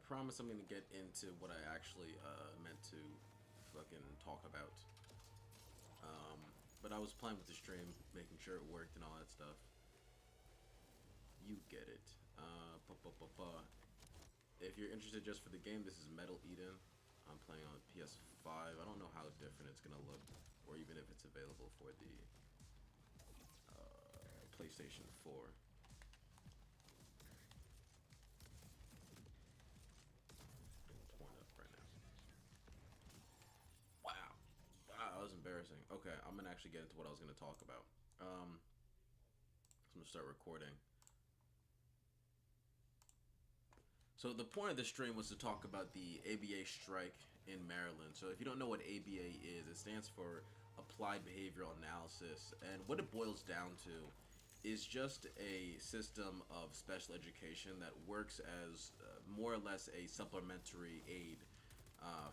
promise I'm gonna get into what I actually meant to fucking talk about. But I was playing with the stream, making sure it worked and all that stuff. You get it. If you're interested just for the game, this is Metal Eden. I'm playing on PS5. I don't know how different it's gonna look, or even if it's available for the PlayStation 4. Point up right now. Wow. Wow, that was embarrassing. Okay, I'm gonna actually get into what I was gonna talk about. I'm gonna start recording. So the point of the stream was to talk about the ABA strike in Maryland. So if you don't know what ABA is, it stands for Applied Behavioral Analysis, and what it boils down to is just a system of special education that works as more or less a supplementary aid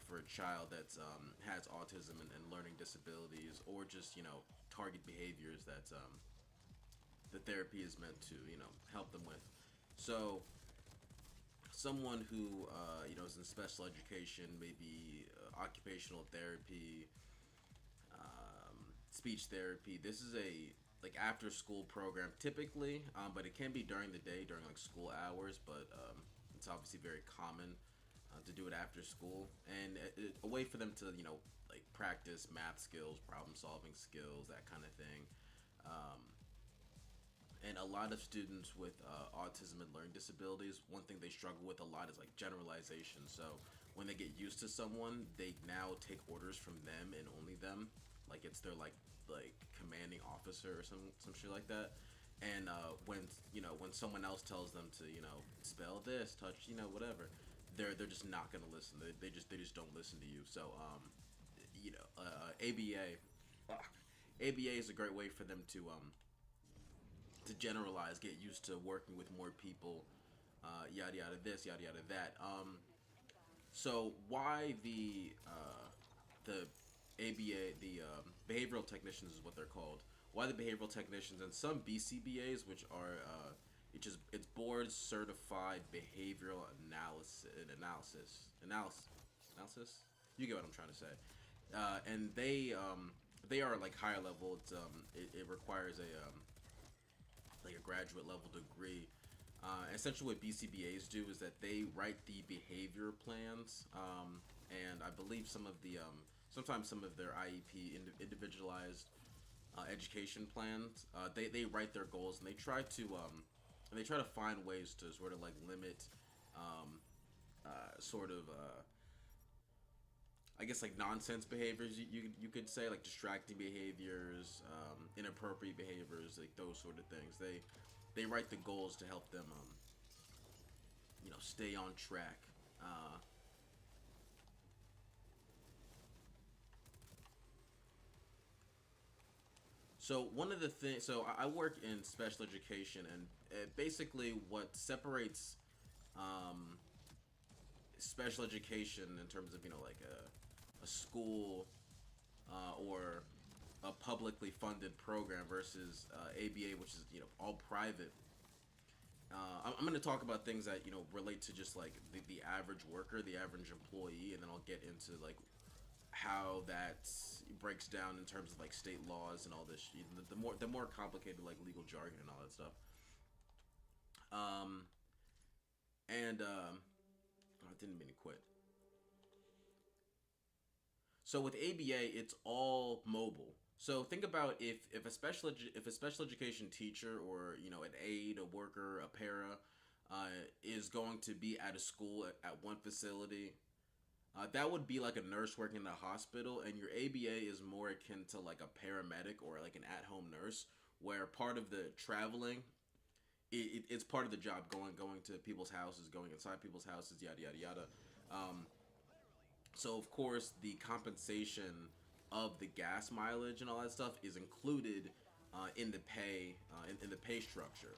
for a child that has autism and learning disabilities, or just target behaviors that the therapy is meant to help them with. So someone who is in special education, maybe occupational therapy, speech therapy. This is a like after school program typically, but it can be during the day during like school hours. But it's obviously very common to do it after school, and a way for them to like practice math skills, problem solving skills, that kind of thing. And a lot of students with autism and learning disabilities, one thing they struggle with a lot is like generalization. So when they get used to someone, they now take orders from them and only them, like it's their like commanding officer or some shit like that. And when someone else tells them to spell this, touch whatever, they're just not gonna listen. They just don't listen to you. So ABA ABA is a great way for them to generalize, get used to working with more people, yada yada this, yada yada that. So why the ABA, the behavioral technicians is what they're called. Why the behavioral technicians and some BCBAs, which are it's board certified behavioral analysis. You get what I'm trying to say. And they are like higher level. It requires a like a graduate level degree. Essentially, what BCBAs do is that they write the behavior plans, and I believe sometimes some of their IEP individualized education plans. They write their goals, and they try to find ways to sort of like limit sort of I guess like nonsense behaviors, you could say, like distracting behaviors, inappropriate behaviors, like those sort of things. They write the goals to help them stay on track. So one of the things, so I work in special education, and basically what separates special education in terms of like a school or a publicly funded program versus ABA, which is all private. I'm going to talk about things that relate to just like the average worker, the average employee, and then I'll get into like how that breaks down in terms of like state laws and all this. The more complicated like legal jargon and all that stuff. And I didn't mean to quit. So with ABA, it's all mobile. So think about if a special education teacher, or an aide, a worker, a para, is going to be at a school at one facility. That would be like a nurse working in a hospital, and your ABA is more akin to like a paramedic or like an at-home nurse, where part of the traveling, it's part of the job, going to people's houses, going inside people's houses, yada yada yada. So of course the compensation of the gas mileage and all that stuff is included in the pay in the pay structure.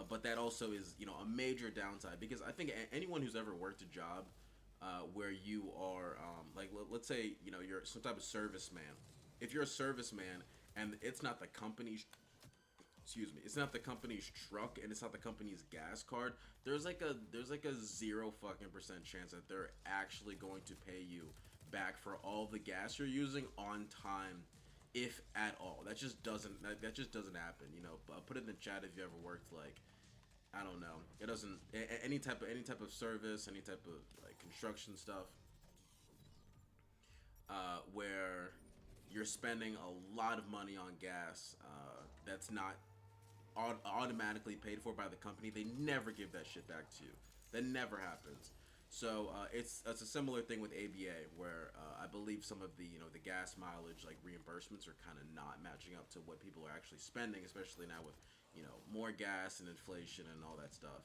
But that also is a major downside, because I think anyone who's ever worked a job where you are like let's say you're some type of serviceman. If you're a serviceman and it's not the company's excuse me, it's not the company's truck and it's not the company's gas card, there's like a zero fucking percent chance that they're actually going to pay you back for all the gas you're using on time, if at all. That just doesn't happen. You know, put it in the chat if you ever worked like, I don't know. It doesn't any type of service, any type of like construction stuff, where you're spending a lot of money on gas, that's not automatically paid for by the company. They never give that shit back to you. That never happens. So it's a similar thing with ABA, where I believe some of the the gas mileage like reimbursements are kind of not matching up to what people are actually spending, especially now with more gas and inflation and all that stuff.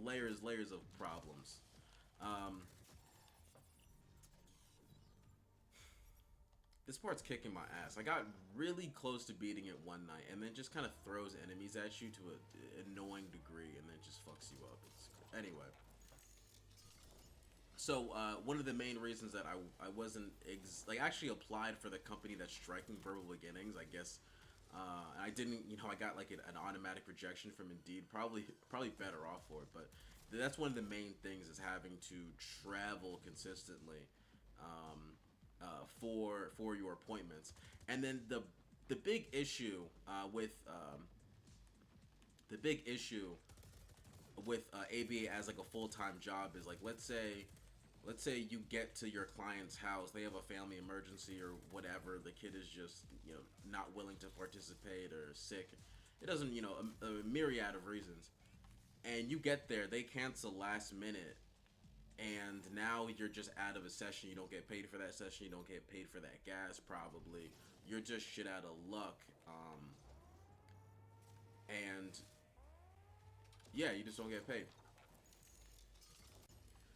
Layers of problems. Um, this part's kicking my ass. I got really close to beating it one night, and then just kind of throws enemies at you to an annoying degree, and then just fucks you up. Anyway. So one of the main reasons that I wasn't actually applied for the company that's striking Verbal Beginnings, I guess, and I didn't, I got like an automatic rejection from Indeed. Probably better off for it, but that's one of the main things, is having to travel consistently, for your appointments. And then the big issue, with the big issue with ABA as like a full-time job is, like, let's say you get to your client's house, they have a family emergency or whatever, the kid is just not willing to participate or sick. It doesn't, a myriad of reasons, and you get there, they cancel last minute, and now you're just out of a session. You don't get paid for that session, you don't get paid for that gas, probably. You're just shit out of luck. And yeah, you just don't get paid.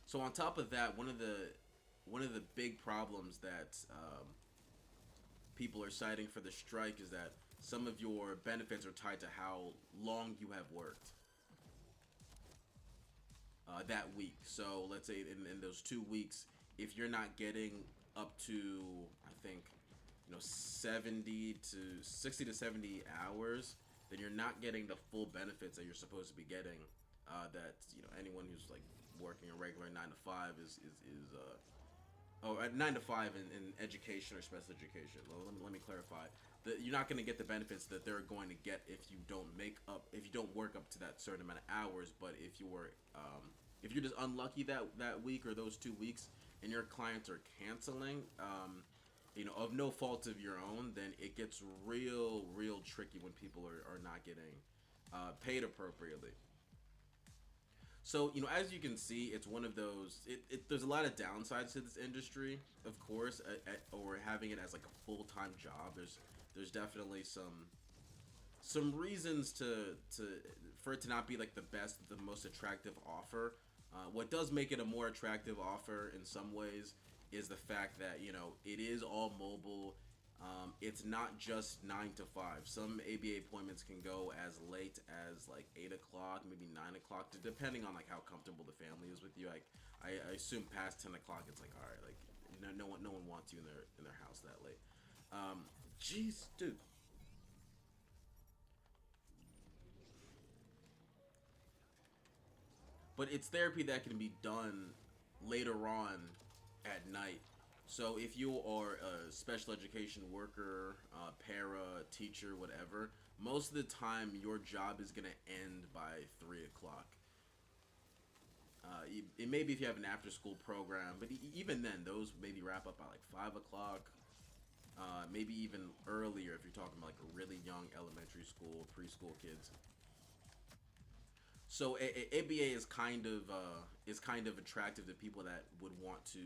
So on top of that, one of the big problems that, people are citing for the strike is that some of your benefits are tied to how long you have worked, that week. So let's say in those 2 weeks, if you're not getting up to, I think, 70 to 60 to 70 hours, then you're not getting the full benefits that you're supposed to be getting. That anyone who's like working a regular 9 to 5 is oh, at 9 to 5 in education or special education. Well, let me clarify. You're not going to get the benefits that they're going to get if you don't work up to that certain amount of hours. But if you're just unlucky that week or those 2 weeks, and your clients are canceling, of no fault of your own, then it gets real tricky when people are not getting paid appropriately. So, as you can see, it's one of those. There's a lot of downsides to this industry, of course, or having it as like a full-time job. There's definitely some reasons for it to not be like the best, the most attractive offer. What does make it a more attractive offer in some ways is the fact that it is all mobile. It's not just 9 to 5. Some ABA appointments can go as late as like 8 o'clock, maybe 9 o'clock, depending on like how comfortable the family is with you. I assume past 10 o'clock, it's like, all right, like no one wants you in their house that late. Jeez, dude. But it's therapy that can be done later on at night. So if you are a special education worker, para, teacher, whatever, most of the time your job is going to end by 3 o'clock. It maybe if you have an after school program, but even then, those maybe wrap up by like 5 o'clock. Maybe even earlier if you're talking about like a really young elementary school, preschool kids. So ABA is kind of attractive to people that would want to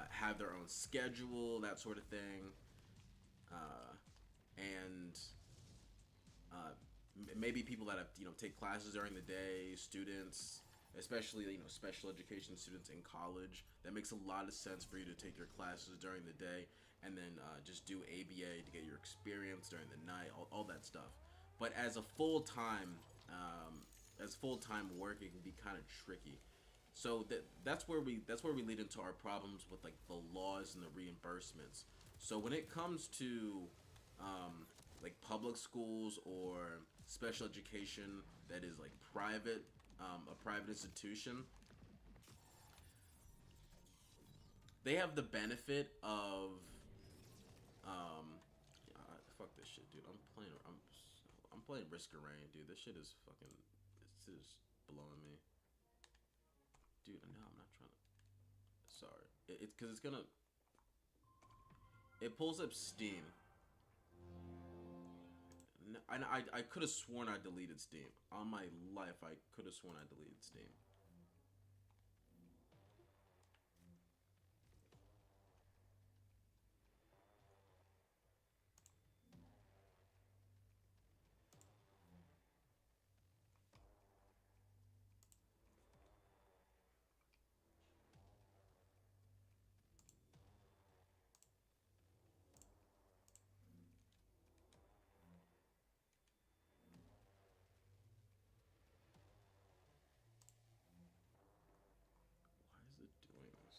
have their own schedule, that sort of thing, and maybe people that have take classes during the day, students, especially special education students in college. That makes a lot of sense for you to take your classes during the day and then just do ABA to get your experience during the night, all that stuff. But as full-time work, it can be kind of tricky. So that's where we lead into our problems with like the laws and the reimbursements. So when it comes to, like public schools or special education that is like private, a private institution, they have the benefit of fuck this shit, dude. I'm playing Risk of Rain, dude. This shit is fucking. This is blowing me, dude. No, I'm not trying to. Sorry, it's because it's gonna. It pulls up Steam. I could have sworn I deleted Steam. On my life, I could have sworn I deleted Steam. Why is it doing this?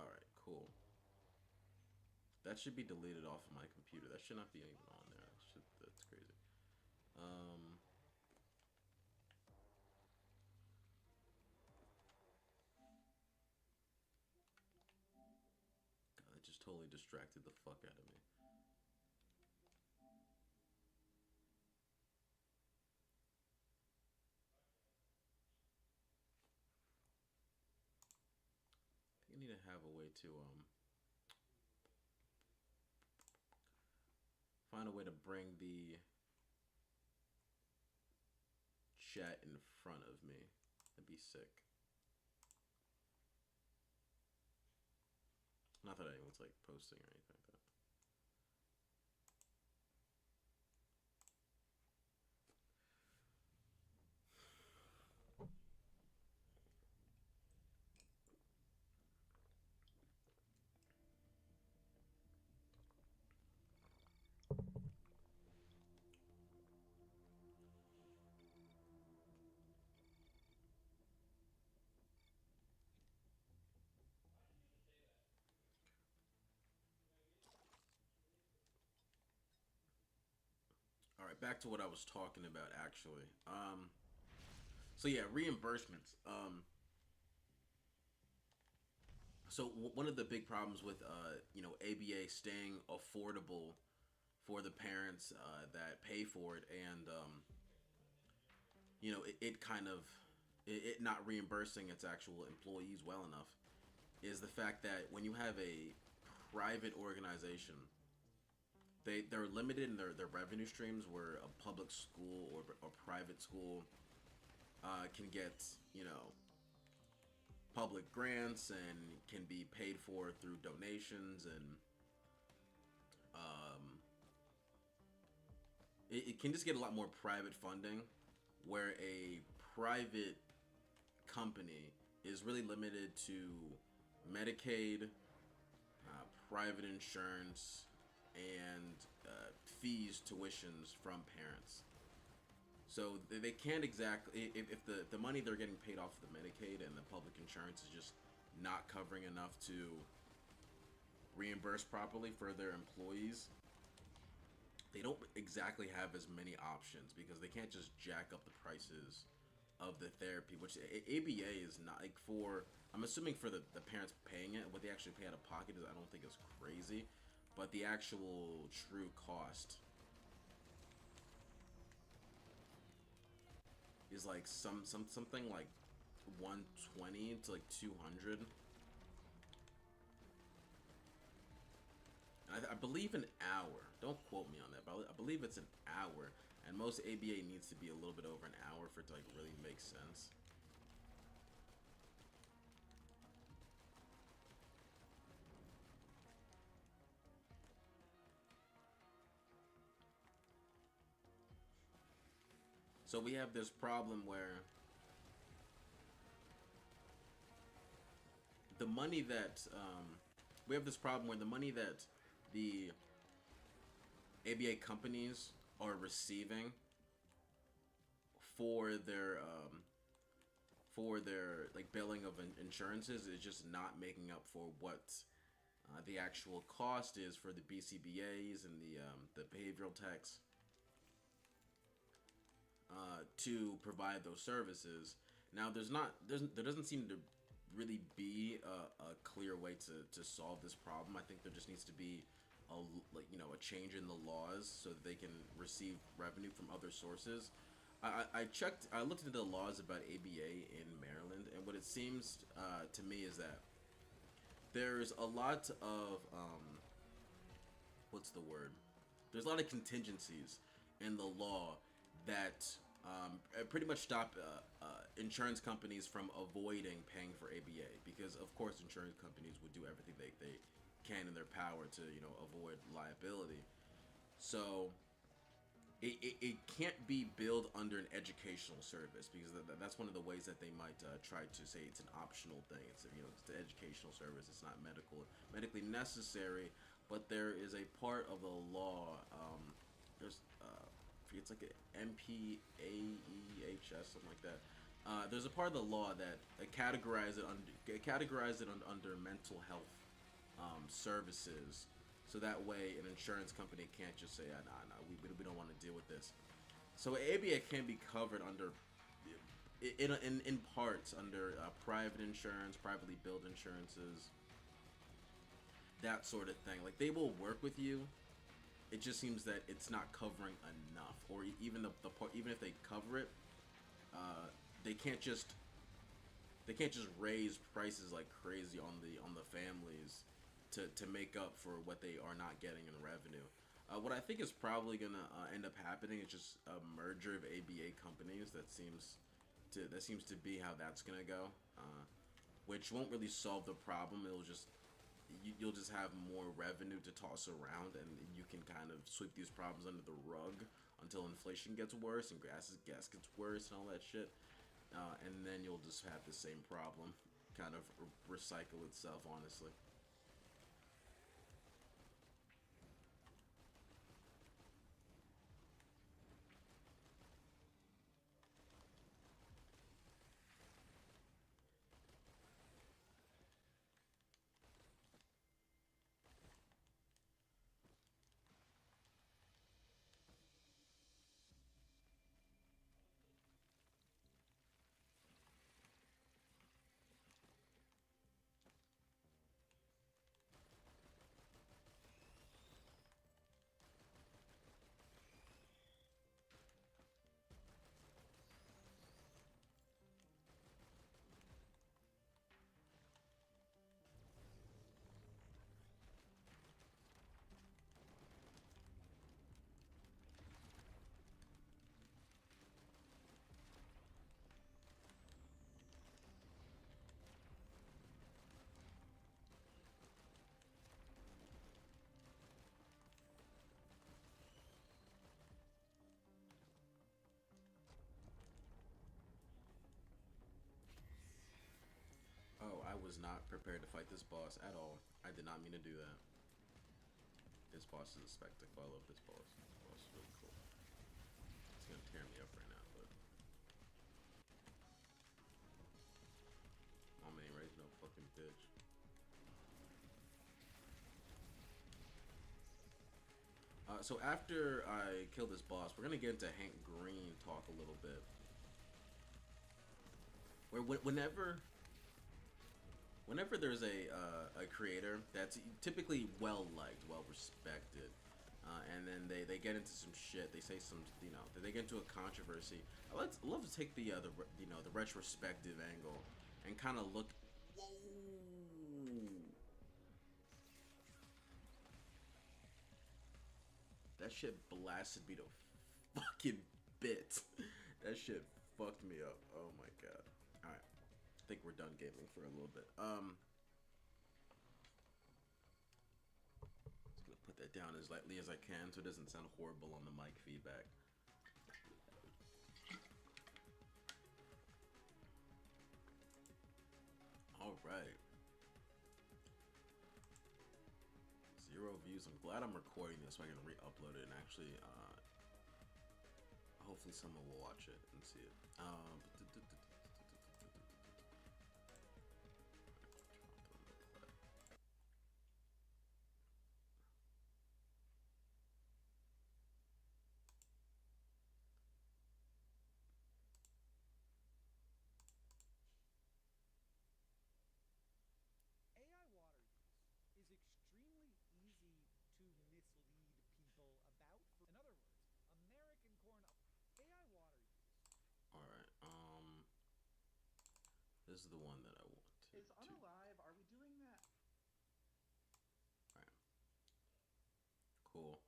All right, cool. That should be deleted off of my computer. That should not be even on there. That's crazy. God, that just totally distracted the fuck out of me. I think I need to have a way to find a way to bring the chat in front of me. That'd be sick. Not that anyone's like posting or anything like that. All right, back to what I was talking about actually. So yeah, reimbursements. One of the big problems with ABA staying affordable for the parents that pay for it, and it kind of it not reimbursing its actual employees well enough, is the fact that when you have a private organization, they're limited in their revenue streams, where a public school or a private school can get public grants and can be paid for through donations, and it can just get a lot more private funding, where a private company is really limited to Medicaid, private insurance, and fees, tuitions from parents. So they can't exactly, if the money they're getting paid off the Medicaid and the public insurance is just not covering enough to reimburse properly for their employees, they don't exactly have as many options, because they can't just jack up the prices of the therapy, which ABA is not like for. I'm assuming for the parents paying it, what they actually pay out of pocket is, I don't think, is crazy, but the actual true cost is like something like 120 to like 200. I believe an hour. Don't quote me on that, but I believe it's an hour, and most ABA needs to be a little bit over an hour for it to like really make sense. So we have this problem where the money that we have this problem where the money that the ABA companies are receiving for their like billing of insurances is just not making up for what the actual cost is for the BCBAs and the behavioral techs to provide those services. Now, there doesn't seem to really be a clear way to solve this problem. I think there just needs to be a change in the laws so that they can receive revenue from other sources. I looked into the laws about ABA in Maryland, and what it seems to me is that there's a lot of what's the word? There's a lot of contingencies in the law that pretty much stop insurance companies from avoiding paying for ABA, because of course insurance companies would do everything they can in their power to avoid liability. So it can't be billed under an educational service, because that's one of the ways that they might try to say it's an optional thing. It's it's an educational service. It's not medically necessary, but there is a part of the law. There's it's like an MPAEHS, something like that. There's a part of the law that categorizes it under mental health services. So that way, an insurance company can't just say, nah, we don't want to deal with this. So ABA can be covered under, in parts, under private insurance, privately billed insurances, that sort of thing. Like, they will work with you. It just seems that it's not covering enough, or even the part, even if they cover it, they can't just raise prices like crazy on the families to make up for what they are not getting in revenue. What I think is probably gonna end up happening is just a merger of ABA companies. That seems to be how that's gonna go, which won't really solve the problem. It'll just you'll just have more revenue to toss around, and you can kind of sweep these problems under the rug until inflation gets worse and gas gets worse and all that shit, and then you'll just have the same problem kind of recycle itself, honestly. Oh, I was not prepared to fight this boss at all. I did not mean to do that. This boss is a spectacle. I love this boss. This boss is really cool. It's gonna tear me up right now, but oh man, right? No fucking bitch. So after I kill this boss, we're gonna get into Hank Green talk a little bit. Where whenever there's a creator that's typically well liked, well respected, and then they get into some shit, they say some, they get into a controversy. I love to take the retrospective angle and kind of look. Whoa. That shit blasted me to fucking bits. That shit fucked me up. Oh my god. Alright. I think we're done gaming for a little bit. Just gonna put that down as lightly as I can so it doesn't sound horrible on the mic feedback. right. 0 views. I'm glad I'm recording this so I can re-upload it and actually, hopefully someone will watch it and see it. AI water use is extremely easy to mislead people about. In other words, American corn AI water use. All right. This is the one that I wanted Is to. Unalive, are we doing that? All right. Cool.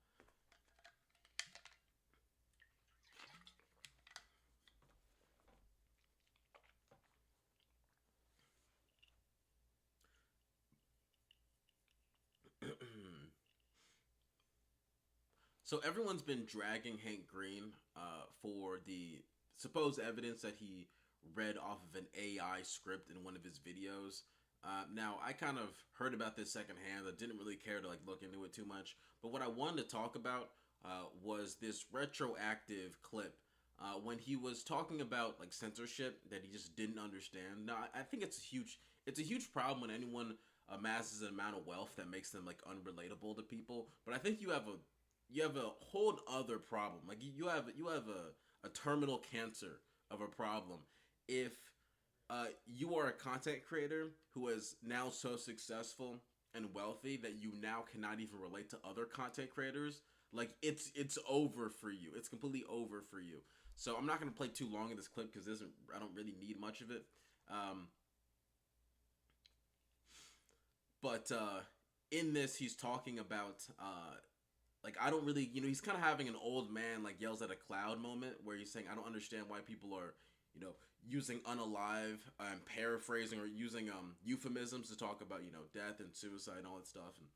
So everyone's been dragging Hank Green for the supposed evidence that he read off of an AI script in one of his videos. Now I kind of heard about this secondhand. I didn't really care to like look into it too much. But what I wanted to talk about was this retroactive clip when he was talking about like censorship that he just didn't understand. Now I think it's a huge problem when anyone amasses an amount of wealth that makes them like unrelatable to people. But I think you have a whole other problem. Like you have a terminal cancer of a problem if you are a content creator who is now so successful and wealthy that you now cannot even relate to other content creators. Like it's over for you. It's completely over for you. So I'm not gonna play too long in this clip because I don't really need much of it. Um, but in this, he's talking about like I don't really, he's kind of having an old man like yells at a cloud moment where he's saying I don't understand why people are, using unalive and paraphrasing or using euphemisms to talk about death and suicide and all that stuff and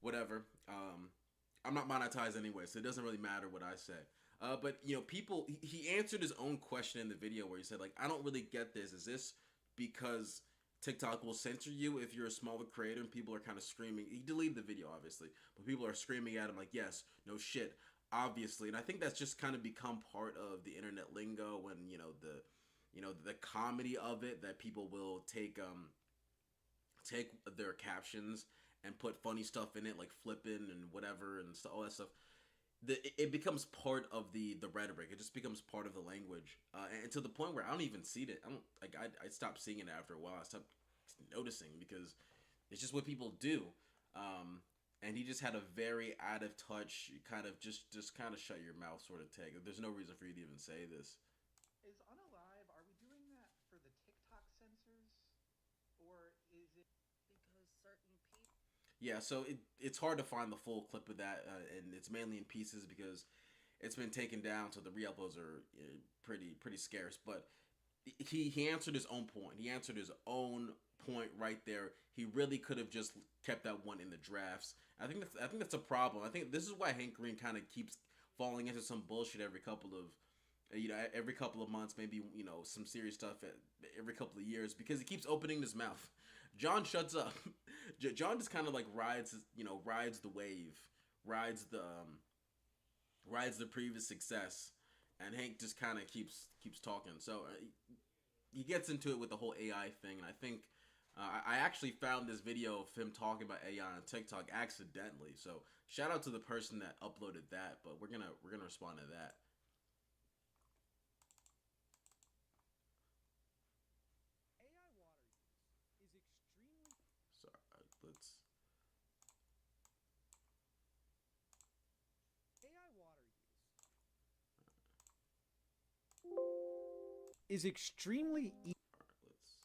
whatever. I'm not monetized anyway, so it doesn't really matter what I say. But people, he answered his own question in the video where he said like I don't really get this. Is this because TikTok will censor you if you're a smaller creator and people are kind of screaming? He deleted the video, obviously, but people are screaming at him like, yes, no shit, obviously. And I think that's just kind of become part of the internet lingo when, the comedy of it that people will take their captions and put funny stuff in it like flipping and whatever and all that stuff. It becomes part of the rhetoric. It just becomes part of the language, and to the point where I don't even see it. I don't like. I stopped seeing it after a while. I stopped noticing because it's just what people do. And he just had a very out of touch kind of just kind of shut your mouth sort of tag. There's no reason for you to even say this. Is Unalive, are we doing that for the TikTok censors? Or is it Because certain people. Yeah, so it's hard to find the full clip of that, and it's mainly in pieces because it's been taken down, so the re-uploads are pretty scarce. But he answered his own point. He answered his own point right there. He really could have just kept that one in the drafts. I think that's a problem. I think this is why Hank Green kind of keeps falling into some bullshit every couple of months, maybe some serious stuff every couple of years because he keeps opening his mouth. John shuts up. John just kind of like rides the wave, rides the previous success, and Hank just kind of keeps talking. So he gets into it with the whole AI thing, and I think I actually found this video of him talking about AI on TikTok accidentally. So shout out to the person that uploaded that, but we're gonna respond to that. AI water use is extremely. Sorry, let's. AI water use is extremely All right, let's.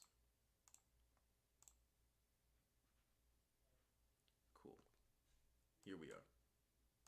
Cool. Here we are.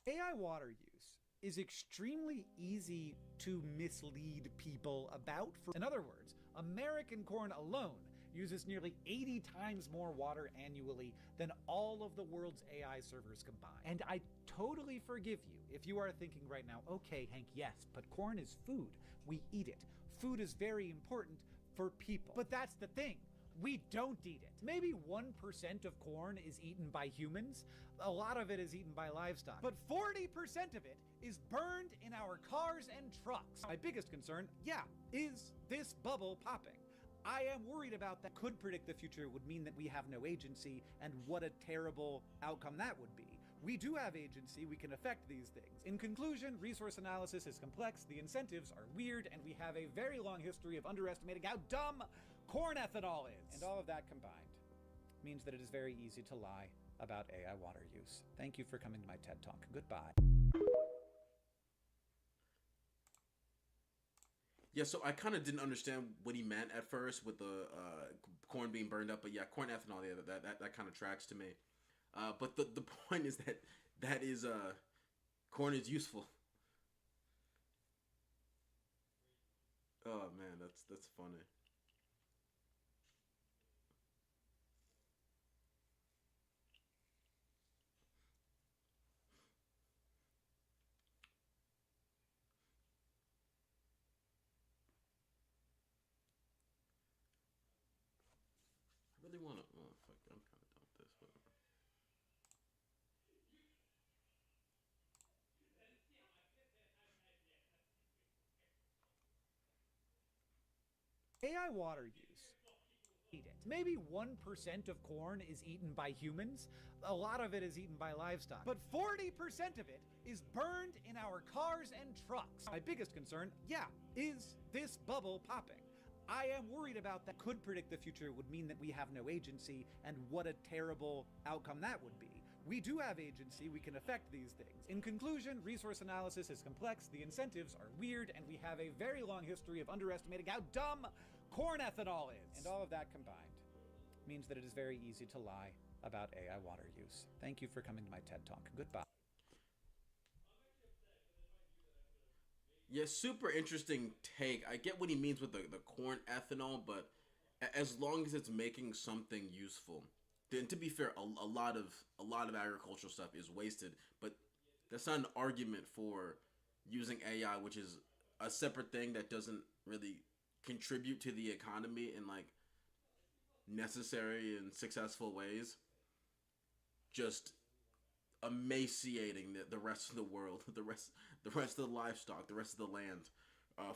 AI water use is extremely easy to mislead people about. In other words, American corn alone uses nearly 80 times more water annually than all of the world's AI servers combined. And I totally forgive you if you are thinking right now, okay, Hank, yes, but corn is food. We eat it. Food is very important for people. But that's the thing. We don't eat it. Maybe 1% of corn is eaten by humans. A lot of it is eaten by livestock. But 40% of it is burned in our cars and trucks. My biggest concern, is this bubble popping? I am worried about that. Could predict the future would mean that we have no agency, and what a terrible outcome that would be. We do have agency, we can affect these things. In conclusion, resource analysis is complex, the incentives are weird, and we have a very long history of underestimating how dumb corn ethanol is. And all of that combined means that it is very easy to lie about AI water use. Thank you for coming to my TED Talk. Goodbye. Yeah, so I kind of didn't understand what he meant at first with the corn being burned up, but yeah, corn ethanol, yeah, that kind of tracks to me. But the point is that is corn is useful. Oh man, that's funny. I really want to. Oh fuck, I'm kind of done with this. Whatever. AI water use. Eat it. Maybe 1% of corn is eaten by humans. A lot of it is eaten by livestock. But 40% of it is burned in our cars and trucks. My biggest concern, is this bubble popping? I am worried about that. Could predict the future would mean that we have no agency, and what a terrible outcome that would be. We do have agency, we can affect these things. In conclusion, resource analysis is complex, the incentives are weird, and we have a very long history of underestimating how dumb corn ethanol is. And all of that combined means that it is very easy to lie about AI water use. Thank you for coming to my TED Talk. Goodbye. Yeah, super interesting take. I get what he means with the corn ethanol, but as long as it's making something useful. Then, to be fair, a lot of agricultural stuff is wasted, but that's not an argument for using AI, which is a separate thing that doesn't really contribute to the economy in like necessary and successful ways. Just emaciating the rest of the world, the rest of the livestock, the rest of the land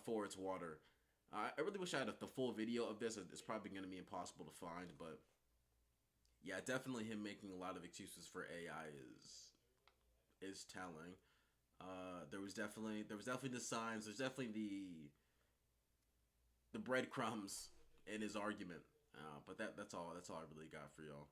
for its water. I really wish I had the full video of this. It's probably going to be impossible to find, but yeah, definitely him making a lot of excuses for AI is telling. There was definitely the signs. There's definitely the breadcrumbs in his argument. But that's all I really got for y'all.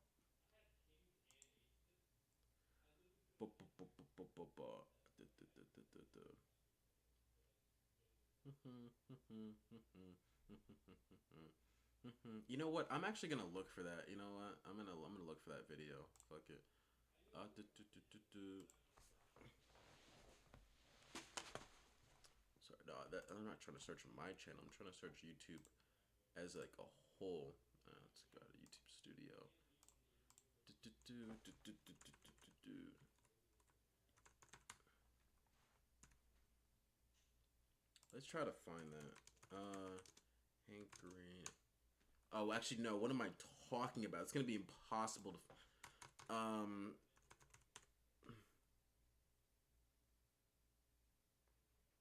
You know what? I'm actually gonna look for that. You know what? I'm gonna look for that video. Fuck it. Sorry, no, I'm not trying to search my channel. I'm trying to search YouTube as like a whole. It's got a YouTube studio. Let's try to find that. Hank Green. Oh, actually, no. What am I talking about? It's gonna be impossible to. All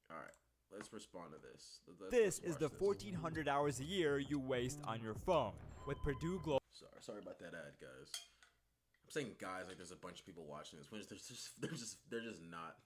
right. Let's respond to this. This is watch the this. 1,400 hours a year you waste on your phone. With Purdue Global. Sorry about that ad, guys. I'm saying guys like there's a bunch of people watching this. When they're just not.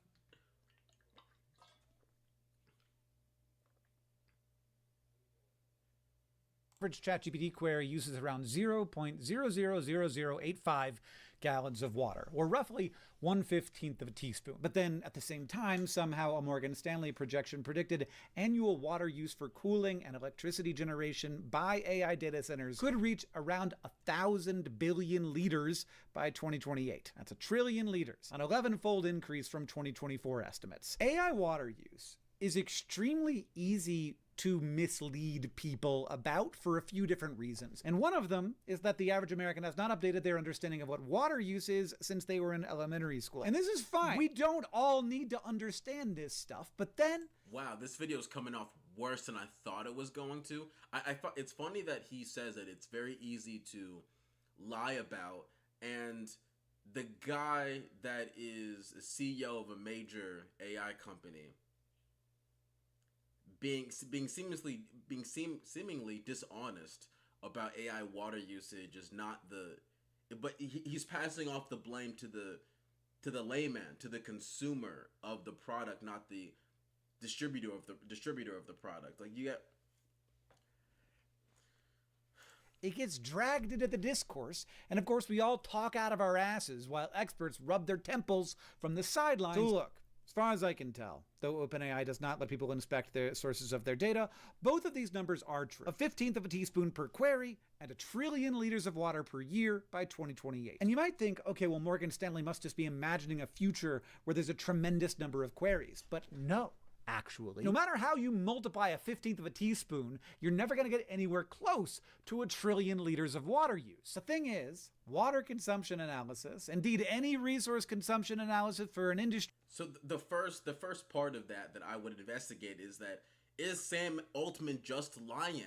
Average ChatGPT query uses around 0.000085 gallons of water, or roughly 1/15 of a teaspoon. But then, at the same time, somehow a Morgan Stanley projection predicted annual water use for cooling and electricity generation by AI data centers could reach around 1,000 billion liters by 2028. That's 1 trillion liters, an 11-fold increase from 2024 estimates. AI water use is extremely easy to mislead people about for a few different reasons. And one of them is that the average American has not updated their understanding of what water use is since they were in elementary school. And this is fine. We don't all need to understand this stuff, but then... Wow, this video is coming off worse than I thought it was going to. It's funny that he says that it's very easy to lie about, and the guy that is a CEO of a major AI company being seemingly dishonest about AI water usage is not but he's passing off the blame to the layman, to the consumer of the product, not the distributor of the product. Like, you get... It gets dragged into the discourse, and of course we all talk out of our asses while experts rub their temples from the sidelines. So look, as far as I can tell, though OpenAI does not let people inspect the sources of their data, both of these numbers are true. 1/15 of a teaspoon per query, and 1 trillion liters of water per year by 2028. And you might think, okay, well, Morgan Stanley must just be imagining a future where there's a tremendous number of queries. But no. Actually, no matter how you multiply 1/15 of a teaspoon, you're never going to get anywhere close to 1 trillion liters of water use. The thing is, water consumption analysis, indeed any resource consumption analysis for an industry... So the first part of that I would investigate is Sam Altman just lying?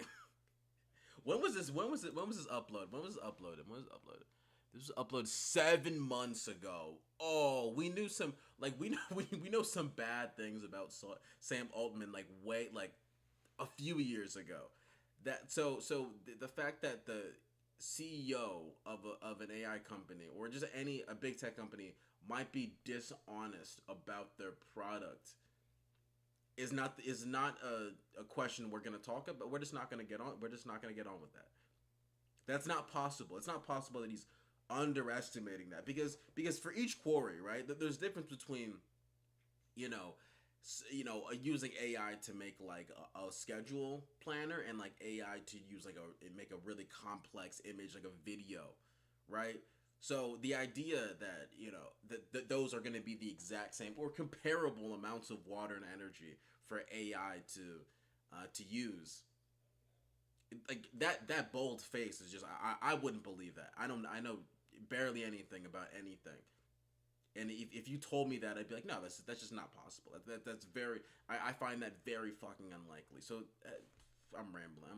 When was this uploaded? When was this uploaded? This was uploaded 7 months ago. Oh, we knew some, like, we know some bad things about Sam Altman, like, a few years ago. So the fact that the CEO of an AI company, or just a big tech company, might be dishonest about their product is not a question we're gonna talk about. We're just not gonna get on. We're just not gonna get on with that. That's not possible. It's not possible that he's underestimating that, because for each quarry, right, there's difference between using AI to make like a schedule planner, and like AI to use make a really complex image, like a video, right? So the idea that that those are going to be the exact same or comparable amounts of water and energy for AI to use, like that bold face is just, I wouldn't believe that. I know barely anything about anything, and if you told me that, I'd be like, no, that's just not possible. That's very, I find that very fucking unlikely. So I'm rambling.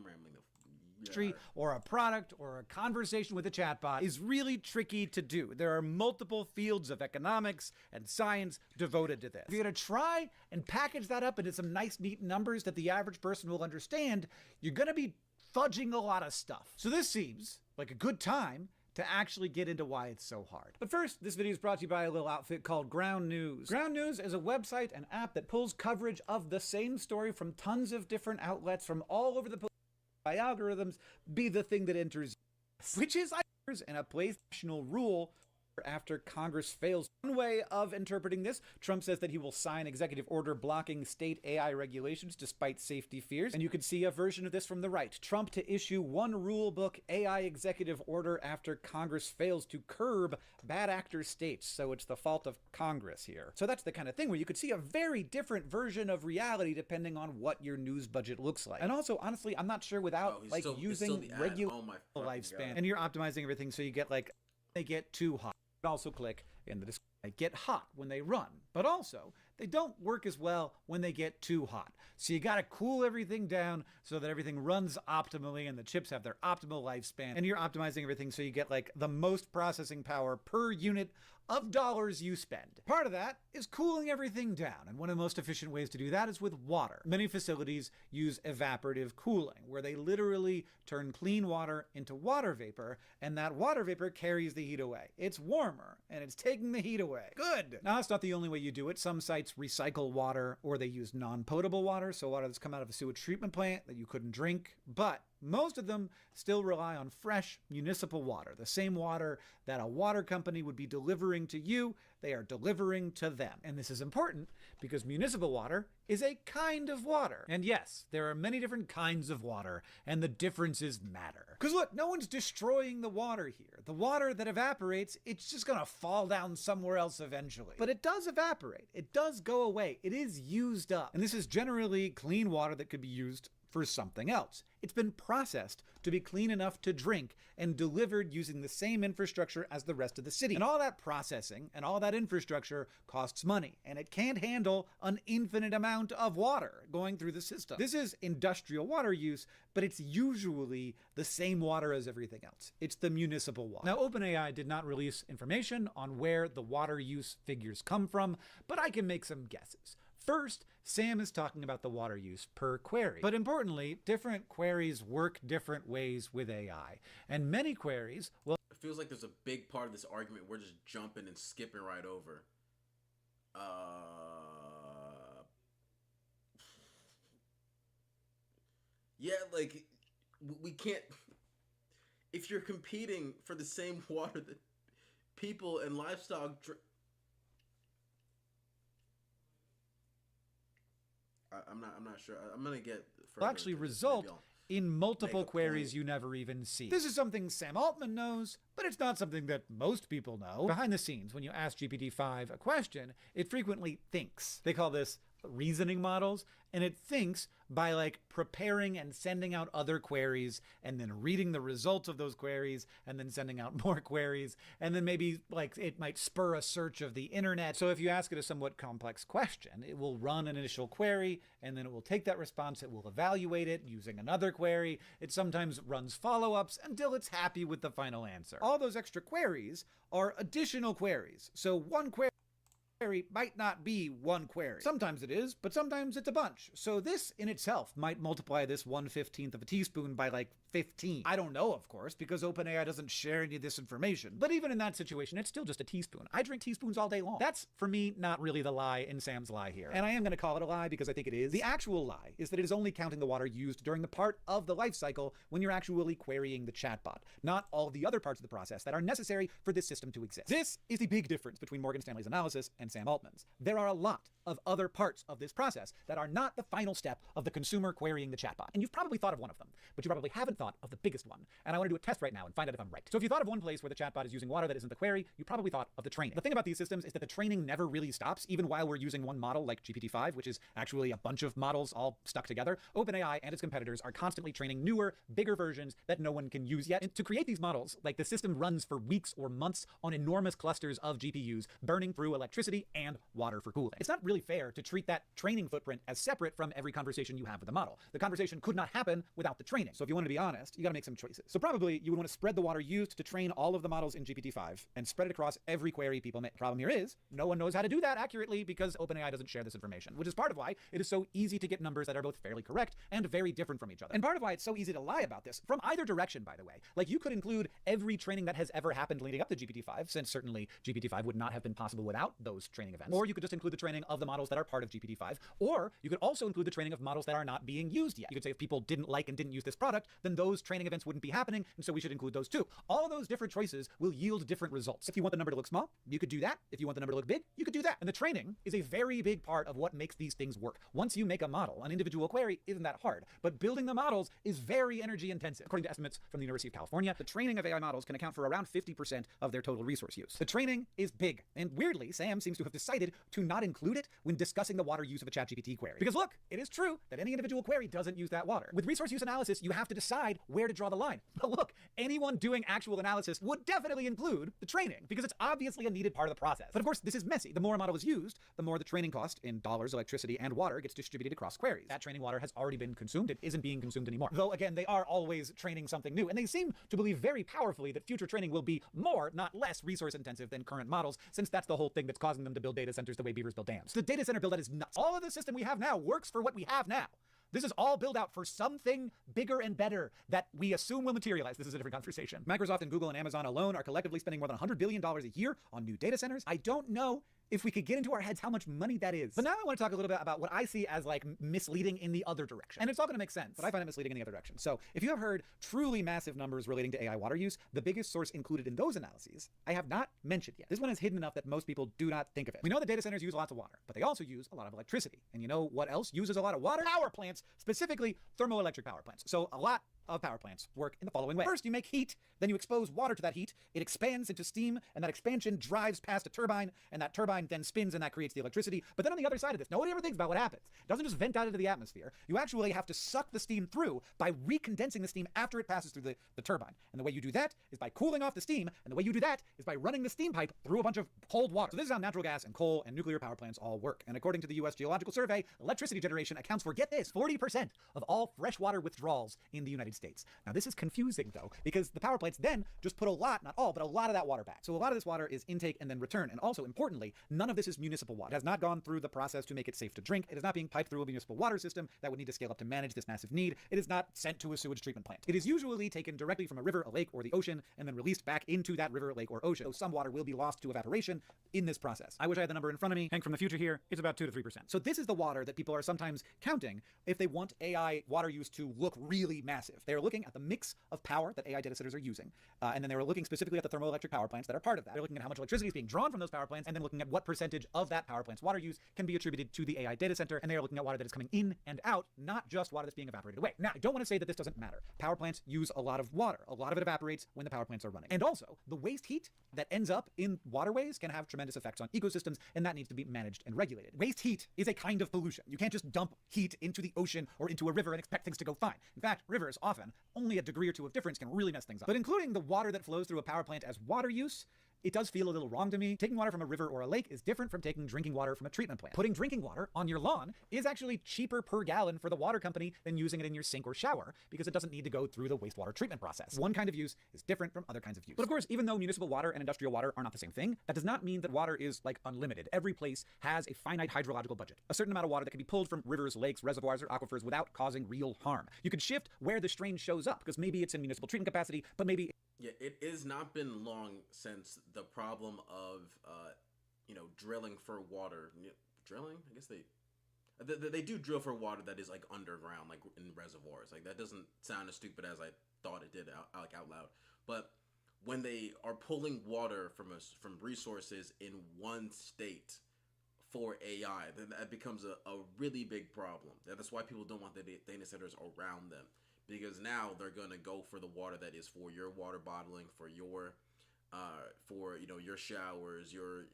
Or a product or a conversation with a chatbot is really tricky to do. There are multiple fields of economics and science devoted to this. If you're going to try and package that up into some nice, neat numbers that the average person will understand, you're going to be fudging a lot of stuff. So this seems like a good time to actually get into why it's so hard. But first, this video is brought to you by a little outfit called Ground News. Ground News is a website and app that pulls coverage of the same story from tons of different outlets from all over the place. By algorithms be the thing that enters, which is in a place national rule after Congress fails. One way of interpreting this, Trump says that he will sign executive order blocking state AI regulations despite safety fears. And you can see a version of this from the right. Trump to issue one rule book AI executive order after Congress fails to curb bad actor states. So it's the fault of Congress here. So that's the kind of thing where you could see a very different version of reality depending on what your news budget looks like. And also, honestly, I'm not sure without using regular lifespan. And you're optimizing everything so you get they get too hot. Also click in the description. They get hot when they run, but also they don't work as well when they get too hot. So you got to cool everything down so that everything runs optimally and the chips have their optimal lifespan. And you're optimizing everything so you get the most processing power per unit of dollars you spend. Part of that is cooling everything down, and one of the most efficient ways to do that is with water. Many facilities use evaporative cooling, where they literally turn clean water into water vapor, and that water vapor carries the heat away. It's warmer, and it's taking the heat away. Good! Now, that's not the only way you do it. Some sites recycle water, or they use non-potable water, so water that's come out of a sewage treatment plant that you couldn't drink, but most of them still rely on fresh municipal water, the same water that a water company would be delivering to you, they are delivering to them. And this is important because municipal water is a kind of water. And yes, there are many different kinds of water, and the differences matter. Because look, no one's destroying the water here. The water that evaporates, it's just gonna fall down somewhere else eventually. But it does evaporate. It does go away. It is used up. And this is generally clean water that could be used for something else. It's been processed to be clean enough to drink and delivered using the same infrastructure as the rest of the city. And all that processing and all that infrastructure costs money, and it can't handle an infinite amount of water going through the system. This is industrial water use, but it's usually the same water as everything else. It's the municipal water. Now, OpenAI did not release information on where the water use figures come from, but I can make some guesses. First, Sam is talking about the water use per query. But importantly, different queries work different ways with AI. And many queries will... It feels like there's a big part of this argument we're just jumping and skipping right over. Yeah, like, we can't... If you're competing for the same water that people and livestock drink... I'm not sure. I'm gonna get further. Will actually result in multiple queries you never even see. This is something Sam Altman knows, but it's not something that most people know. Behind the scenes, when you ask GPT-5 a question, it frequently thinks. They call this reasoning models, and it thinks by like preparing and sending out other queries and then reading the results of those queries and then sending out more queries, and then maybe like it might spur a search of the internet. So if you ask it a somewhat complex question, it will run an initial query and then it will take that response, it will evaluate it using another query. It sometimes runs follow-ups until it's happy with the final answer. All those extra queries are additional queries. So one query might not be one query. Sometimes it is, but sometimes it's a bunch. So this in itself might multiply this 1/15 of a teaspoon by like 15. I don't know, of course, because OpenAI doesn't share any of this information. But even in that situation, it's still just a teaspoon. I drink teaspoons all day long. That's, for me, not really the lie in Sam's lie here. And I am going to call it a lie because I think it is. The actual lie is that it is only counting the water used during the part of the life cycle when you're actually querying the chatbot, not all the other parts of the process that are necessary for this system to exist. This is the big difference between Morgan Stanley's analysis and Sam Altman's. There are a lot of other parts of this process that are not the final step of the consumer querying the chatbot. And you've probably thought of one of them, but you probably haven't thought of the biggest one. And I want to do a test right now and find out if I'm right. So if you thought of one place where the chatbot is using water that isn't the query, you probably thought of the training. The thing about these systems is that the training never really stops, even while we're using one model like GPT-5, which is actually a bunch of models all stuck together. OpenAI and its competitors are constantly training newer, bigger versions that no one can use yet. And to create these models, like the system runs for weeks or months on enormous clusters of GPUs, burning through electricity and water for cooling. It's not really fair to treat that training footprint as separate from every conversation you have with the model. The conversation could not happen without the training. So if you want to be honest, you got to make some choices. So probably you would want to spread the water used to train all of the models in GPT-5 and spread it across every query people make. The problem here is no one knows how to do that accurately because OpenAI doesn't share this information, which is part of why it is so easy to get numbers that are both fairly correct and very different from each other. And part of why it's so easy to lie about this from either direction, by the way. Like you could include every training that has ever happened leading up to GPT-5, since certainly GPT-5 would not have been possible without those training events. Or you could just include the training of the models that are part of GPT-5, or you could also include the training of models that are not being used yet. You could say if people didn't like and didn't use this product, then those training events wouldn't be happening, and so we should include those too. All of those different choices will yield different results. If you want the number to look small, you could do that. If you want the number to look big, you could do that. And the training is a very big part of what makes these things work. Once you make a model, an individual query isn't that hard, but building the models is very energy intensive. According to estimates from the University of California, the training of AI models can account for around 50% of their total resource use. The training is big, and weirdly, Sam seems to have decided to not include it when discussing the water use of a ChatGPT query. Because look, it is true that any individual query doesn't use that water. With resource use analysis, you have to decide where to draw the line. But look, anyone doing actual analysis would definitely include the training because it's obviously a needed part of the process. But of course, this is messy. The more a model is used, the more the training cost in dollars, electricity, and water gets distributed across queries. That training water has already been consumed. It isn't being consumed anymore. Though again, they are always training something new, and they seem to believe very powerfully that future training will be more, not less, resource intensive than current models, since that's the whole thing that's causing them to build data centers the way beavers build dams. The data center build out is nuts. All of the system we have now works for what we have now. This is all built out for something bigger and better that we assume will materialize. This is a different conversation. Microsoft and Google and Amazon alone are collectively spending more than $100 billion a year on new data centers. I don't know if we could get into our heads how much money that is. But now I want to talk a little bit about what I see as like misleading in the other direction. And it's all going to make sense, but I find it misleading in the other direction. So if you have heard truly massive numbers relating to AI water use, the biggest source included in those analyses, I have not mentioned yet. This one is hidden enough that most people do not think of it. We know that data centers use lots of water, but they also use a lot of electricity. And you know what else uses a lot of water? Power plants, specifically thermoelectric power plants. So a lot of power plants work in the following way. First, you make heat, then you expose water to that heat, it expands into steam, and that expansion drives past a turbine, and that turbine then spins and that creates the electricity. But then on the other side of this, nobody ever thinks about what happens. It doesn't just vent out into the atmosphere. You actually have to suck the steam through by recondensing the steam after it passes through the turbine. And the way you do that is by cooling off the steam, and the way you do that is by running the steam pipe through a bunch of cold water. So this is how natural gas and coal and nuclear power plants all work. And according to the U.S. Geological Survey, electricity generation accounts for, get this, 40% of all freshwater withdrawals in the United States. Now this is confusing though, because the power plants then just put a lot, not all, but a lot of that water back. So a lot of this water is intake and then return. And also importantly, none of this is municipal water. It has not gone through the process to make it safe to drink. It is not being piped through a municipal water system that would need to scale up to manage this massive need. It is not sent to a sewage treatment plant. It is usually taken directly from a river, a lake, or the ocean, and then released back into that river, lake, or ocean. Though some water will be lost to evaporation in this process. I wish I had the number in front of me. Hank from the future here. It's about 2 to 3%. So this is the water that people are sometimes counting if they want AI water use to look really massive. They're looking at the mix of power that AI data centers are using, and then they were looking specifically at the thermoelectric power plants that are part of that. They're looking at how much electricity is being drawn from those power plants, and then looking at what percentage of that power plant's water use can be attributed to the AI data center, and they are looking at water that is coming in and out, not just water that's being evaporated away. Now, I don't want to say that this doesn't matter. Power plants use a lot of water. A lot of it evaporates when the power plants are running. And also, the waste heat that ends up in waterways can have tremendous effects on ecosystems, and that needs to be managed and regulated. Waste heat is a kind of pollution. You can't just dump heat into the ocean or into a river and expect things to go fine. In fact, rivers often, only a degree or two of difference can really mess things up. But including the water that flows through a power plant as water use, it does feel a little wrong to me. Taking water from a river or a lake is different from taking drinking water from a treatment plant. Putting drinking water on your lawn is actually cheaper per gallon for the water company than using it in your sink or shower, because it doesn't need to go through the wastewater treatment process. One kind of use is different from other kinds of use. But of course, even though municipal water and industrial water are not the same thing, that does not mean that water is like unlimited. Every place has a finite hydrological budget, a certain amount of water that can be pulled from rivers, lakes, reservoirs, or aquifers without causing real harm. You can shift where the strain shows up, because maybe it's in municipal treatment capacity, but maybe Yeah, it has not been long since the problem of, drilling for water. Drilling? I guess they do drill for water that is like underground, like in reservoirs. Like that doesn't sound as stupid as I thought it did out loud. But when they are pulling water from resources in one state for AI, then that becomes a really big problem. That's why people don't want the data centers around them. Because now they're gonna go for the water that is for your water bottling, for your, your showers, your,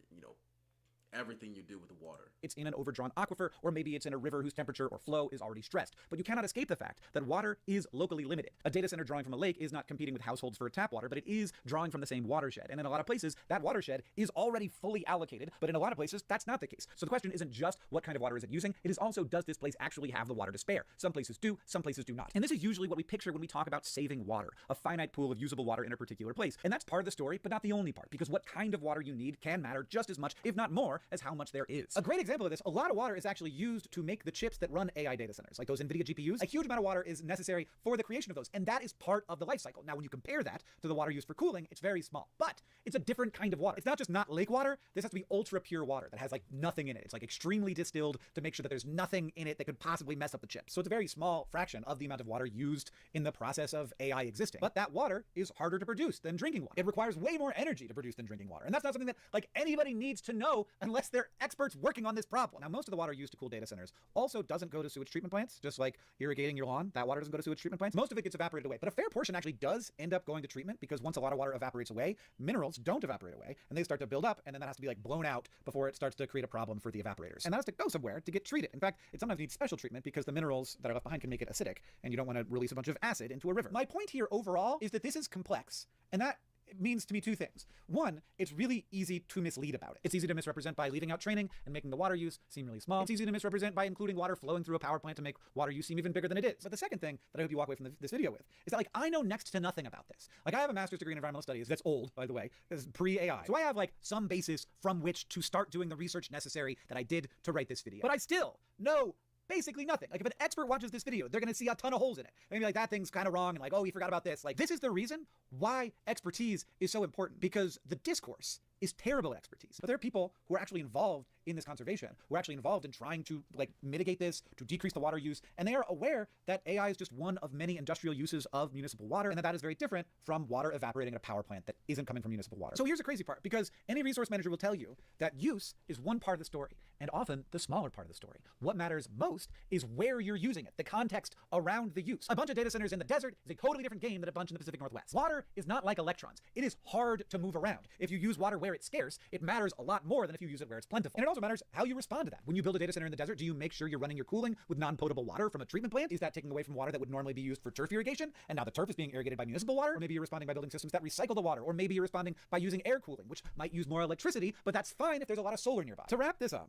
everything you do with the water. It's in an overdrawn aquifer, or maybe it's in a river whose temperature or flow is already stressed. But you cannot escape the fact that water is locally limited. A data center drawing from a lake is not competing with households for tap water, but it is drawing from the same watershed. And in a lot of places, that watershed is already fully allocated, but in a lot of places, that's not the case. So the question isn't just what kind of water is it using, it is also, does this place actually have the water to spare? Some places do, some places do not. And this is usually what we picture when we talk about saving water, a finite pool of usable water in a particular place. And that's part of the story, but not the only part, because what kind of water you need can matter just as much, if not more, as how much there is. A great example of this, a lot of water is actually used to make the chips that run AI data centers, like those NVIDIA GPUs. A huge amount of water is necessary for the creation of those, and that is part of the life cycle. Now, when you compare that to the water used for cooling, it's very small, but it's a different kind of water. It's not just not lake water. This has to be ultra pure water that has like nothing in it. It's like extremely distilled to make sure that there's nothing in it that could possibly mess up the chips. So it's a very small fraction of the amount of water used in the process of AI existing. But that water is harder to produce than drinking water. It requires way more energy to produce than drinking water. And that's not something that like anybody needs to know unless they're experts working on this problem. Now, most of the water used to cool data centers also doesn't go to sewage treatment plants, just like irrigating your lawn. That water doesn't go to sewage treatment plants. Most of it gets evaporated away, but a fair portion actually does end up going to treatment, because once a lot of water evaporates away, minerals don't evaporate away, and they start to build up, and then that has to be like blown out before it starts to create a problem for the evaporators. And that has to go somewhere to get treated. In fact, it sometimes needs special treatment because the minerals that are left behind can make it acidic, and you don't want to release a bunch of acid into a river. My point here overall is that this is complex, and that means to me two things. One, it's really easy to mislead about it. It's easy to misrepresent by leaving out training and making the water use seem really small. It's easy to misrepresent by including water flowing through a power plant to make water use seem even bigger than it is. But the second thing that I hope you walk away from this video with is that like I know next to nothing about this. Like I have a master's degree in environmental studies that's old, by the way, this is pre-AI. So I have like some basis from which to start doing the research necessary that I did to write this video. But I still know basically nothing. Like if an expert watches this video, they're gonna see a ton of holes in it. They're gonna be like, that thing's kind of wrong, and like, oh, he forgot about this. Like this is the reason why expertise is so important, because the discourse is terrible at expertise. But there are people who are actually involved in this conservation, who are actually involved in trying to mitigate this, to decrease the water use, and they are aware that AI is just one of many industrial uses of municipal water, and that is very different from water evaporating at a power plant that isn't coming from municipal water. So here's the crazy part, because any resource manager will tell you that use is one part of the story, and often the smaller part of the story. What matters most is where you're using it, the context around the use. A bunch of data centers in the desert is a totally different game than a bunch in the Pacific Northwest. Water is not like electrons. It is hard to move around. If you use water where it's scarce, it matters a lot more than if you use it where it's plentiful. And it also matters how you respond to that. When you build a data center in the desert, do you make sure you're running your cooling with non-potable water from a treatment plant? Is that taking away from water that would normally be used for turf irrigation, and now the turf is being irrigated by municipal water? Or maybe you're responding by building systems that recycle the water, or maybe you're responding by using air cooling, which might use more electricity, but that's fine if there's a lot of solar nearby. To wrap this up,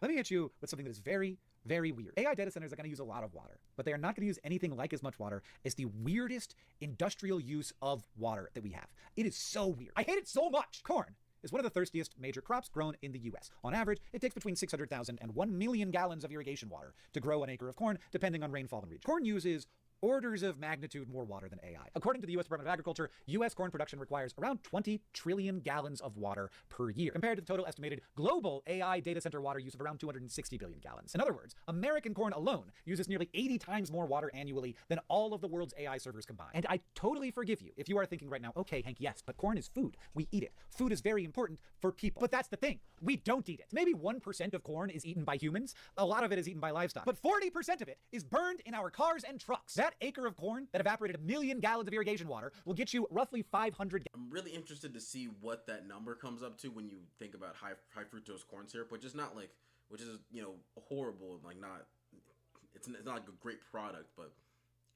let me hit you with something that is very, very weird. AI data centers are going to use a lot of water, but they are not going to use anything like as much water as the weirdest industrial use of water that we have. It is so weird. I hate it so much. Corn is one of the thirstiest major crops grown in the US. On average, it takes between 600,000 and 1 million gallons of irrigation water to grow an acre of corn, depending on rainfall and region. Corn uses orders of magnitude more water than AI. According to the US Department of Agriculture, US corn production requires around 20 trillion gallons of water per year, compared to the total estimated global AI data center water use of around 260 billion gallons. In other words, American corn alone uses nearly 80 times more water annually than all of the world's AI servers combined. And I totally forgive you if you are thinking right now, okay, Hank, yes, but corn is food. We eat it. Food is very important for people. But that's the thing. We don't eat it. Maybe 1% of corn is eaten by humans. A lot of it is eaten by livestock. But 40% of it is burned in our cars and trucks. That acre of corn that evaporated 1 million gallons of irrigation water will get you roughly 500 I'm really interested to see what that number comes up to when you think about high fructose corn syrup, which is horrible and it's not a great product, but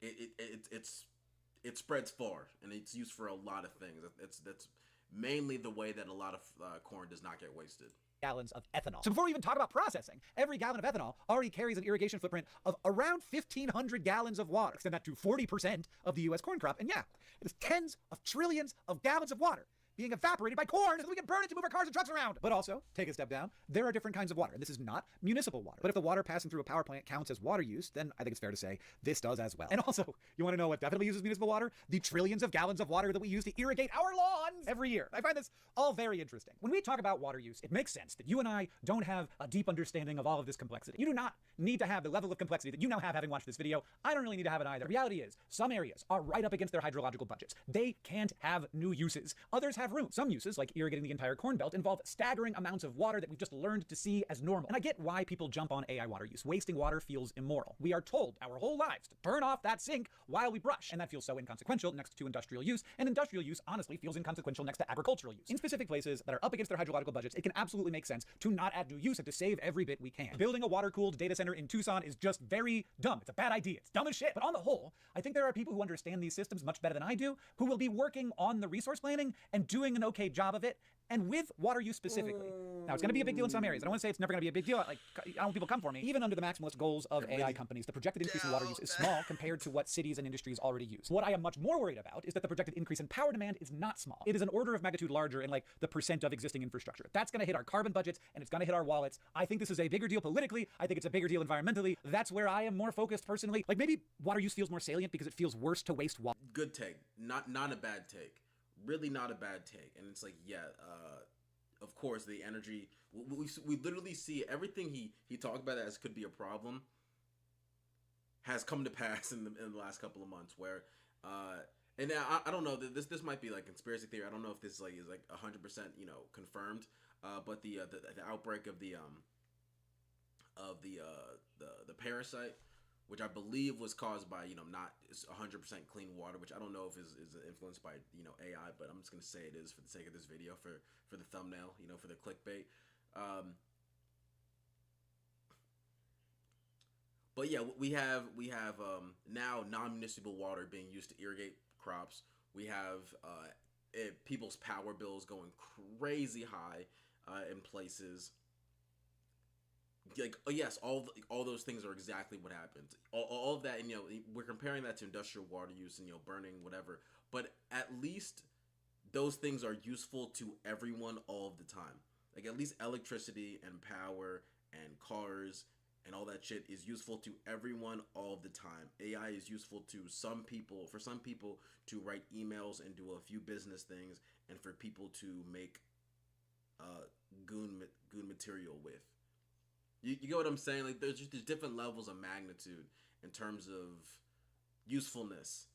it spreads far and it's used for a lot of things. That's mainly the way that a lot of corn does not get wasted. Gallons of ethanol. So before we even talk about processing, every gallon of ethanol already carries an irrigation footprint of around 1,500 gallons of water. Extend that to 40% of the US corn crop, and yeah, it is tens of trillions of gallons of water being evaporated by corn so that we can burn it to move our cars and trucks around. But also, take a step down, there are different kinds of water, and this is not municipal water. But if the water passing through a power plant counts as water use, then I think it's fair to say this does as well. And also, you want to know what definitely uses municipal water? The trillions of gallons of water that we use to irrigate our lawns every year. I find this all very interesting. When we talk about water use, it makes sense that you and I don't have a deep understanding of all of this complexity. You do not need to have the level of complexity that you now have having watched this video. I don't really need to have it either. The reality is, some areas are right up against their hydrological budgets. They can't have new uses. Others have room. Some uses, like irrigating the entire corn belt, involve staggering amounts of water that we've just learned to see as normal. And I get why people jump on AI water use. Wasting water feels immoral. We are told our whole lives to turn off that sink while we brush, and that feels so inconsequential next to industrial use, and industrial use honestly feels inconsequential next to agricultural use. In specific places that are up against their hydrological budgets, it can absolutely make sense to not add new use and to save every bit we can. Building a water-cooled data center in Tucson is just very dumb. It's a bad idea. It's dumb as shit. But on the whole, I think there are people who understand these systems much better than I do, who will be working on the resource planning and doing an okay job of it, and with water use specifically. Now, it's going to be a big deal in some areas. I don't want to say it's never going to be a big deal. I don't want people come for me. Even under the maximalist goals of AI companies, the projected increase in water use is small compared to what cities and industries already use. What I am much more worried about is that the projected increase in power demand is not small. It is an order of magnitude larger in the percent of existing infrastructure. That's going to hit our carbon budgets and it's going to hit our wallets. I think this is a bigger deal politically. I think it's a bigger deal environmentally. That's where I am more focused personally. Maybe water use feels more salient because it feels worse to waste water. Good take. Not a bad take. Really not a bad take. And it's of course, the energy, we literally see everything he talked about as could be a problem has come to pass in the last couple of months where, and now I don't know, this might be conspiracy theory. I don't know if this is 100%, confirmed, but the outbreak of the parasite, which I believe was caused by, not 100% clean water, which I don't know if is influenced by, AI, but I'm just going to say it is for the sake of this video, for the thumbnail, for the clickbait. But yeah, we have now non-municipal water being used to irrigate crops. We have people's power bills going crazy high in places. Yes, all those things are exactly what happened. All of that, and we're comparing that to industrial water use and burning whatever. But at least those things are useful to everyone all of the time. At least electricity and power and cars and all that shit is useful to everyone all of the time. AI is useful to some people, for some people to write emails and do a few business things, and for people to make goon material with. You get what I'm saying? Like there's different levels of magnitude in terms of usefulness.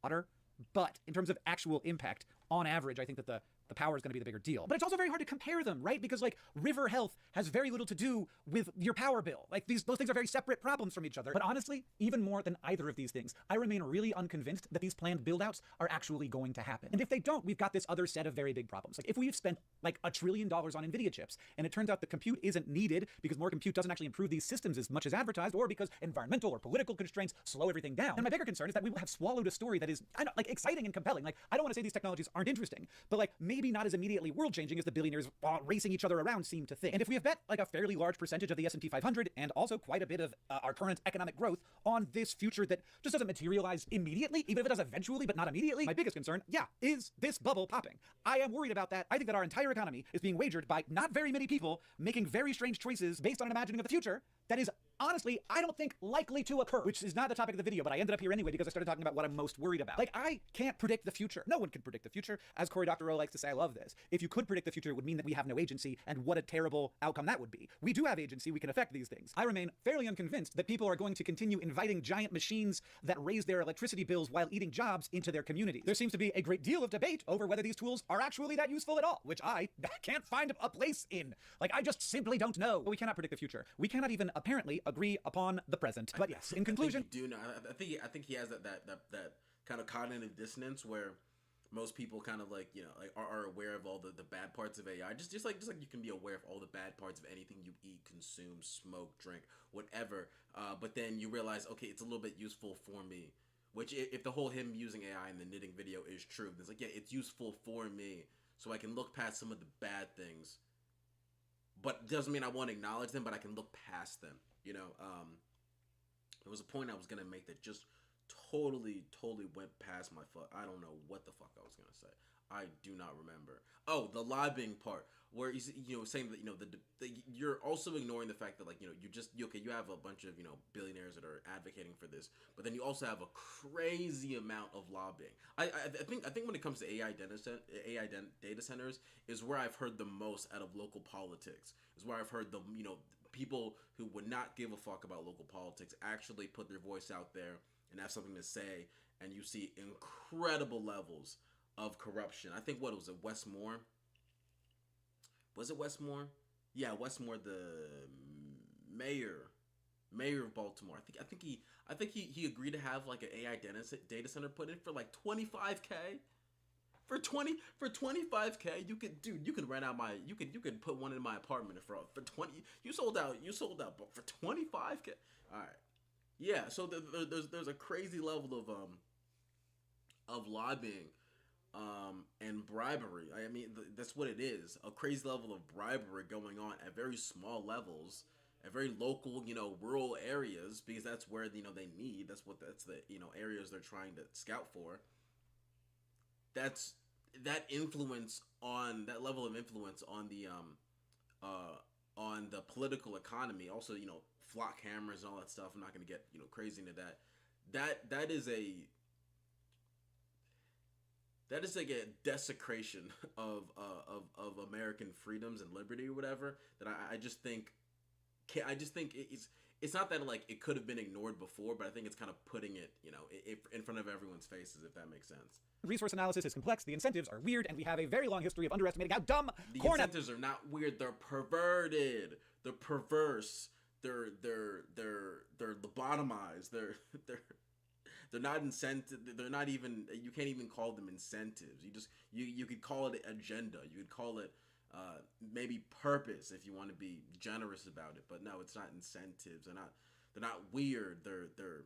Water, but in terms of actual impact, on average, I think that the power is going to be the bigger deal. But it's also very hard to compare them, right? Because like river health has very little to do with your power bill. Like those things are very separate problems from each other. But honestly, even more than either of these things, I remain really unconvinced that these planned build-outs are actually going to happen. And if they don't, we've got this other set of very big problems. Like if we've spent like $1 trillion on NVIDIA chips, and it turns out the compute isn't needed because more compute doesn't actually improve these systems as much as advertised, or because environmental or political constraints slow everything down. And my bigger concern is that we will have swallowed a story that is, I know, like exciting and compelling. Like I don't want to say these technologies aren't interesting, but like maybe not as immediately world-changing as the billionaires racing each other around seem to think. And if we have bet like a fairly large percentage of the S&P 500 and also quite a bit of our current economic growth on this future that just doesn't materialize immediately, even if it does eventually but not immediately, my biggest concern, is this bubble popping. I am worried about that. I think that our entire economy is being wagered by not very many people making very strange choices based on an imagining of the future that is honestly, I don't think likely to occur, which is not the topic of the video, but I ended up here anyway because I started talking about what I'm most worried about. Like, I can't predict the future. No one can predict the future. As Cory Doctorow likes to say, I love this. If you could predict the future, it would mean that we have no agency, and what a terrible outcome that would be. We do have agency. We can affect these things. I remain fairly unconvinced that people are going to continue inviting giant machines that raise their electricity bills while eating jobs into their communities. There seems to be a great deal of debate over whether these tools are actually that useful at all, which I can't find a place in. Like, I just simply don't know. But we cannot predict the future. We cannot even apparently agree upon the present. But yes, in conclusion, I think you do know. I think he has that kind of cognitive dissonance where most people kind of like are aware of all the bad parts of AI. Just like you can be aware of all the bad parts of anything you eat, consume, smoke, drink, whatever. But then you realize, okay, it's a little bit useful for me. Which if the whole him using AI in the knitting video is true, it's like, yeah, it's useful for me, so I can look past some of the bad things. But it doesn't mean I won't acknowledge them, but I can look past them. There was a point I was gonna make that just totally went past my foot. I don't know what the fuck I was gonna say. I do not remember. Oh, the lobbying part, where he's saying that you're also ignoring the fact that you have a bunch of billionaires that are advocating for this, but then you also have a crazy amount of lobbying. I think when it comes to AI data centers is where I've heard the most out of local politics. Is where I've heard the people who would not give a fuck about local politics actually put their voice out there and have something to say, and you see incredible levels of corruption. I think what was it, Westmore? Was it Westmore? Yeah, Westmore, the mayor of Baltimore. I think he agreed to have like an AI data center put in for like $25K. For 25K, you could rent out you could put one in my apartment for 20. You sold out but for 25K. All right. Yeah, so there's a crazy level of lobbying and bribery. I mean, that's what it is. A crazy level of bribery going on at very small levels, at very local, rural areas, because that's where they need. That's the areas they're trying to scout for. That's that level of influence on the political economy. Also, flock cameras and all that stuff. I'm not going to get crazy into that. That is like a desecration of American freedoms and liberty or whatever. That I just think it's not that like it could have been ignored before, but I think it's kind of putting it in front of everyone's faces, if that makes sense. Resource analysis is complex, the incentives are weird, and we have a very long history of underestimating how dumb the incentives are not weird. They're perverted. They're perverse. They're lobotomized. They're not incentive. They're not even. You can't even call them incentives. You could call it agenda. You could call it maybe purpose if you want to be generous about it. But no, it's not incentives. They're not weird. They're.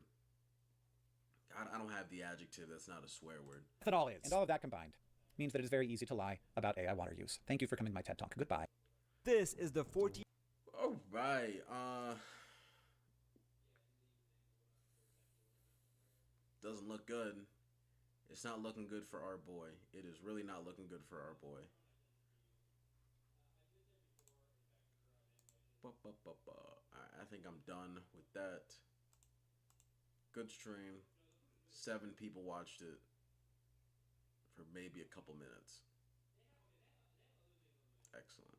I don't have the adjective. That's not a swear word. That all is, and all of that combined means that it is very easy to lie about AI water use. Thank you for coming to my TED Talk. Goodbye. This is the 14. All right. Doesn't look good. It's not looking good for our boy. It is really not looking good for our boy. I think I'm done with that. Good stream. 7 people watched it for maybe a couple minutes. Excellent.